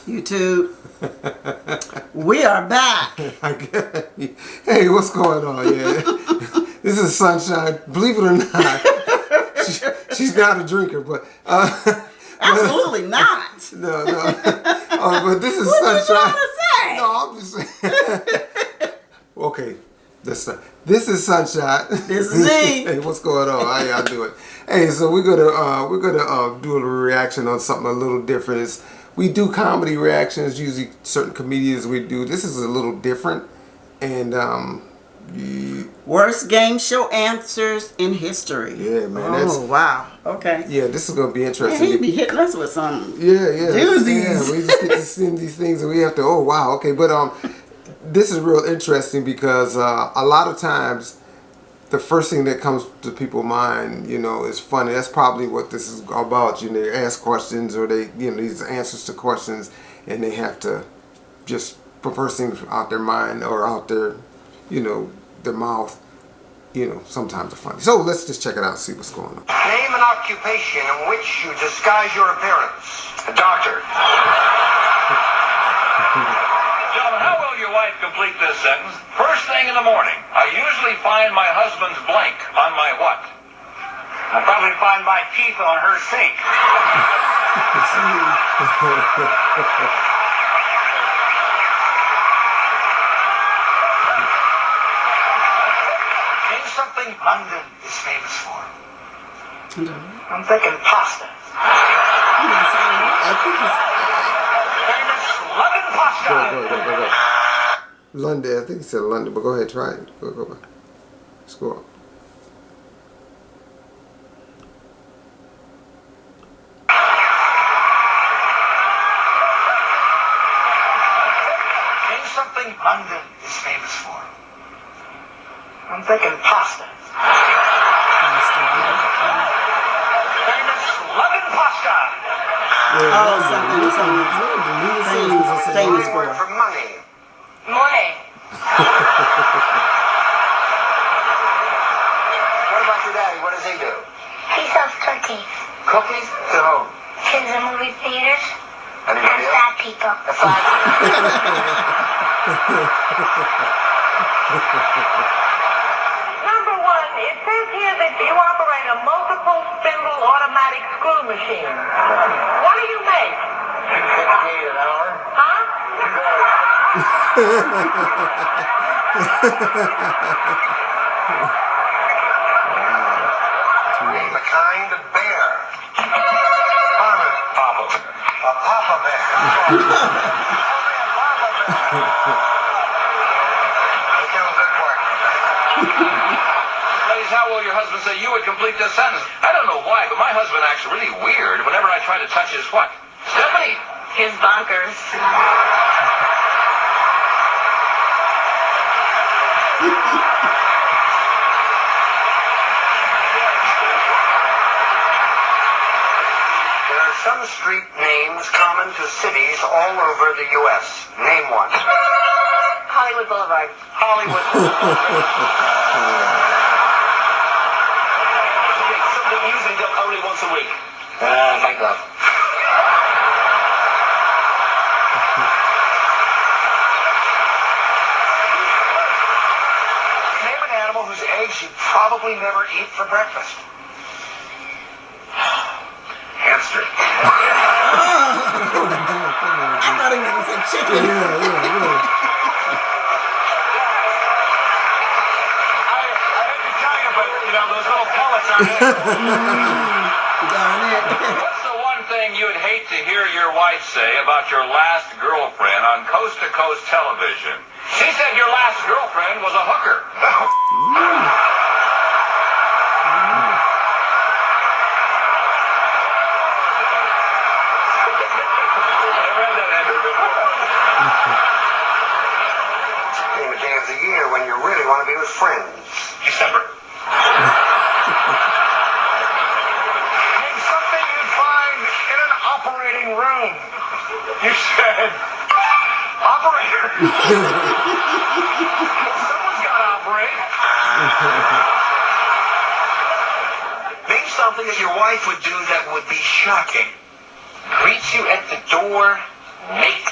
YouTube, we are back. Hey, what's going on? Yeah, this is Sunshine. Believe it or not, she's not a drinker, but Absolutely not. no. But this is What you Sunshine. trying to say? No, I'm just okay. This is Sunshine. This is me. Hey, what's going on? How y'all doing? Hey, so we're gonna do a little reaction on something a little different. We do comedy reactions. Usually, certain comedians we do. This is a little different, and Worst game show answers in history. yeah, man. Wow. Okay. Yeah, this is gonna be Man, interesting. he be hitting us with some. Yeah. Doozies. Yeah, we just get to see these things, and we have to. Oh, wow. Okay, but this is real interesting because a lot of times the first thing that comes to people's mind, is funny. That's probably what this is about. They ask questions or they, these answers to questions, and they have to just put first things out their mind or out their, their mouth. Sometimes are funny. So let's just check it out and see what's going on. Name an occupation in which you disguise your appearance. A doctor. Gentlemen, how will your wife complete this sentence? First thing in the morning, I usually find my husband's blank on my what? I probably find my teeth on her sink. Name something London is famous for. I'm thinking pasta. I think it's Famous London pasta. go. London. I think he said London, but go ahead, try it. Go. Let's go. Name something London is famous for. I'm thinking pasta. Famous London pasta. Oh, something. Famous for. Word for money. Money. What about your daddy? What does he do? He sells cookies. Cookies? To whom? Kids in movie theaters and Anybody else? fat people. A fat- Number one, it says here that you operate a multiple spindle automatic screw machine. What do you make? $58 an hour. Huh? Name a kind of bear. Farmer. Papa. A papa bear. Only a papa bear. You're doing good work. Ladies, how will your husband say you would complete this sentence? I don't know why, but my husband acts really weird whenever I try to touch his what? Stephanie! His bunkers. There are some street names common to cities all over the U.S. Name one. Hollywood Boulevard. Hollywood. Something usually done only once a week. Make love. Name an animal whose eggs you probably never eat for breakfast. Hamster. I thought he was going to say chicken. Yeah. I hate to tell you, but, those little pellets aren't it. Darn it. What's the one thing you'd hate to hear your wife say about your last girlfriend on coast-to-coast television? She said your last girlfriend was a hooker. I read that, Andrew. Name a day of the year when you really want to be with friends. December. Name something you'd find in an operating room. You said operator. Someone's got to operate. Name something that your wife would do that would be shocking. Greets you at the door mate.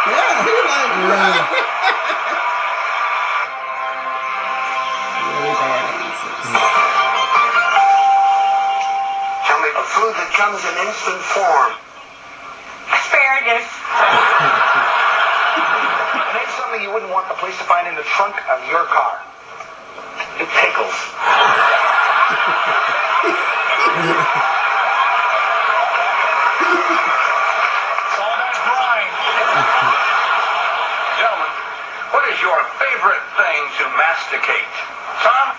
Yeah, he like, Yeah. really bad answers. Tell me a food that comes in instant form. Asparagus. Name something you wouldn't want the police to find in the trunk of your car. Pickles. All that grind. Gentlemen, what is your favorite thing to masticate? Tom?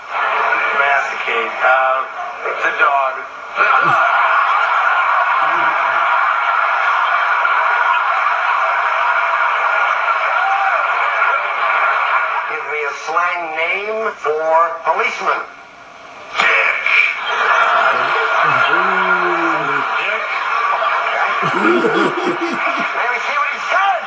Masticate. The dog. Give me a slang name for policeman. Dick. Dick. Let me see what he said.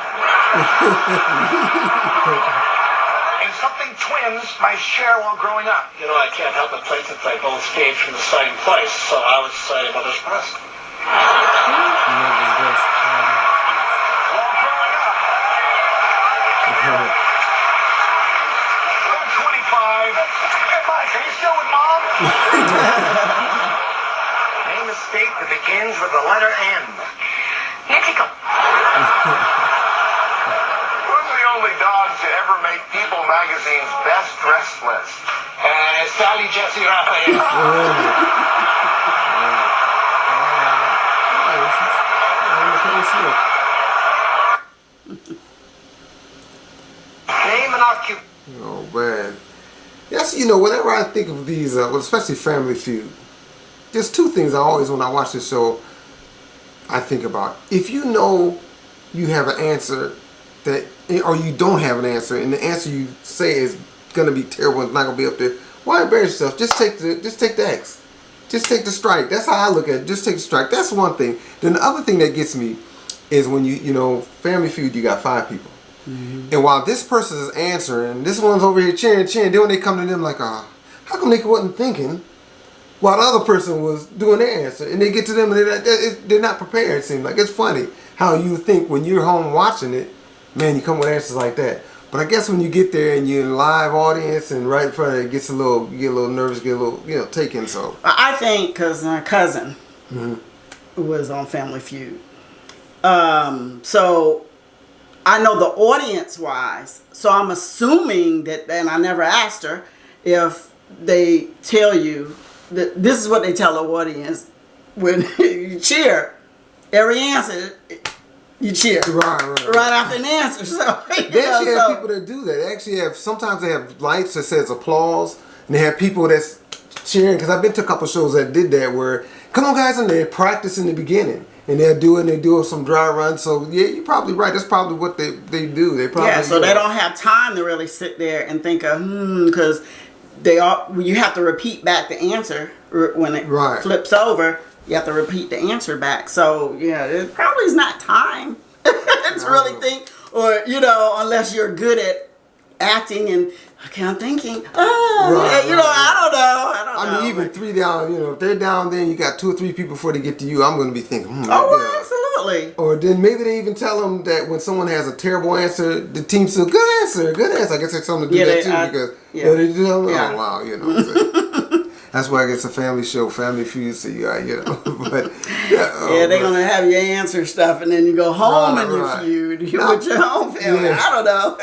And something twins my share while growing up. You know, I can't help but place it like both stage from the same place, so I would say Mother's Breast. Mother's best. While growing up. I'm 25. Hey, Mike, are you still with Mom? Name a state that begins with the letter N. Mexico. Who's the only dog to ever make People Magazine's best dressed list? Sally Jesse Raphael. Name an occupation. Oh man, yes. You know, whenever I think of these, well, especially Family Feud, there's two things I always, when I watch this show, I think about. If you know you have an answer that, or you don't have an answer, and the answer you say is gonna be terrible and it's not gonna be up there, why embarrass yourself? Just take the X. Just take the strike. That's how I look at it. Just take the strike. That's one thing. Then the other thing that gets me is when you know, Family Feud, you got 5 people. And while this person is answering, this one's over here cheering, then when they come to them like, how come they wasn't thinking while the other person was doing their answer? And they get to them and they're not prepared, it seems like. It's funny how you think when you're home watching it, man, you come with answers like that. But I guess when you get there and you're in a live audience and right in front of it, you get a little nervous, get a little, taken, so. I think because my cousin was on Family Feud. So I know the audience-wise, so I'm assuming that, and I never asked her, if they tell you that this is what they tell the audience when you cheer. Every answer, you cheer. Right after an answer. So, They actually have people that do that. They actually have, sometimes they have lights that says applause, and they have people that's cheering, because I've been to a couple shows that did that where, come on guys, and they practice in the beginning. And they'll do it, and they do some dry runs. So yeah, you're probably right. That's probably what they do. They probably so they don't have time to really sit there and think of because you have to repeat back the answer when it flips over. You have to repeat the answer back. So yeah, it probably is not time to really think, or unless you're good at acting and. Okay, I'm thinking. I don't know. I mean, even 3 down. If they're down, then you got 2 or 3 people before they get to you. I'm going to be thinking. Absolutely. Or then maybe they even tell them that when someone has a terrible answer, the team says, "Good answer, good answer." I guess they're telling them to do that too because they do. Oh wow, That's why it's a family show, Family Feud. So you got, but they're gonna have your answer stuff, and then you go home and you feud with your own family. I don't know.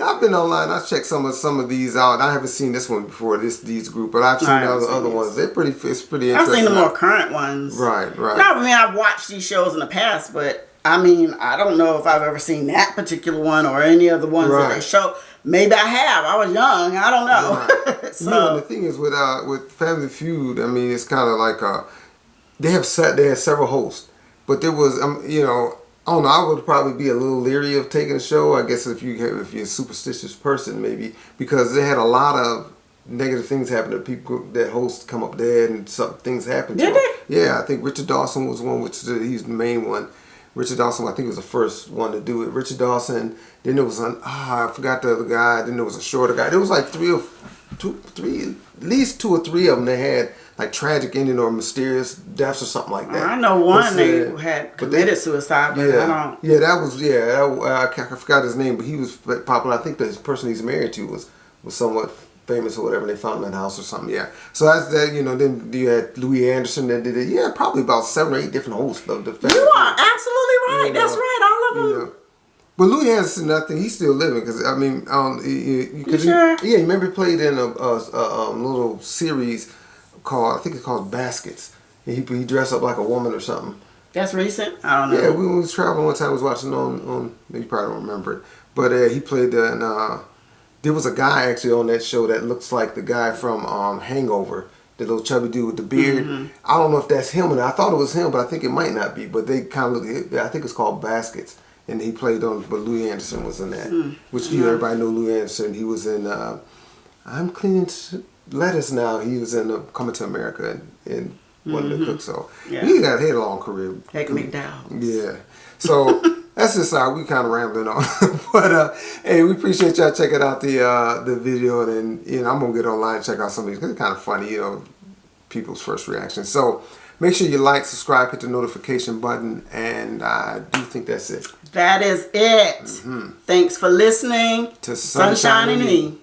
I've been online. I checked some of these out. I haven't seen this one before. These group, but I've seen other ones. They're pretty. It's pretty interesting. I've seen the more current ones. Right. No, I mean I've watched these shows in the past, but I mean I don't know if I've ever seen that particular one or any of the ones that they show. Maybe I have. I was young. I don't know. Right. So the thing is with Family Feud, I mean, it's kind of like they have several hosts, but there was I don't know. I would probably be a little leery of taking a show. I guess if you're a superstitious person, maybe because they had a lot of negative things happen to people that hosts come up dead and some things happen to them. Did they? Yeah, I think Richard Dawson was one, he's the main one. Richard Dawson, I think, was the first one to do it. Richard Dawson. Then there was I forgot the other guy. Then there was a shorter guy. There was like 3 or at least 2 or 3 of them that had like tragic ending or mysterious deaths or something like that. I know one they had committed suicide, but I don't. Yeah, that was I forgot his name, but he was popular. I think the person he's married to was somewhat famous or whatever. They found him in the house or something. Yeah, so that's that. You know, then you had Louis Anderson that did it. Yeah, probably about 7 or 8 different hosts of the family. You are absolutely right. You know, That's right. All of them. You know. But Louis Anderson, I think he's still living because I mean, Sure? you remember he played in a little series called, I think it's called Baskets. And he dressed up like a woman or something. That's recent. I don't know. Yeah, we was traveling one time. I was watching on you probably don't remember it, but he played there was a guy actually on that show that looks like the guy from Hangover, the little chubby dude with the beard. Mm-hmm. I don't know if that's him, and I thought it was him, but I think it might not be. But they kind of look. I think it's called Baskets. And he played on, but Louis Anderson was in that. Which everybody know Louis Anderson. He was in I'm Cleaning Lettuce Now. He was in Coming to America and one of the cooks. So he had a long career. Heck McDowell. Yeah. So that's just how we kind of rambling on. But hey, we appreciate y'all checking out the video, and I'm gonna get online and check out some of these because it's kind of funny, people's first reactions. So make sure you like, subscribe, hit the notification button, and I do think that's it. That is it. Thanks for listening To Sunshine and Me.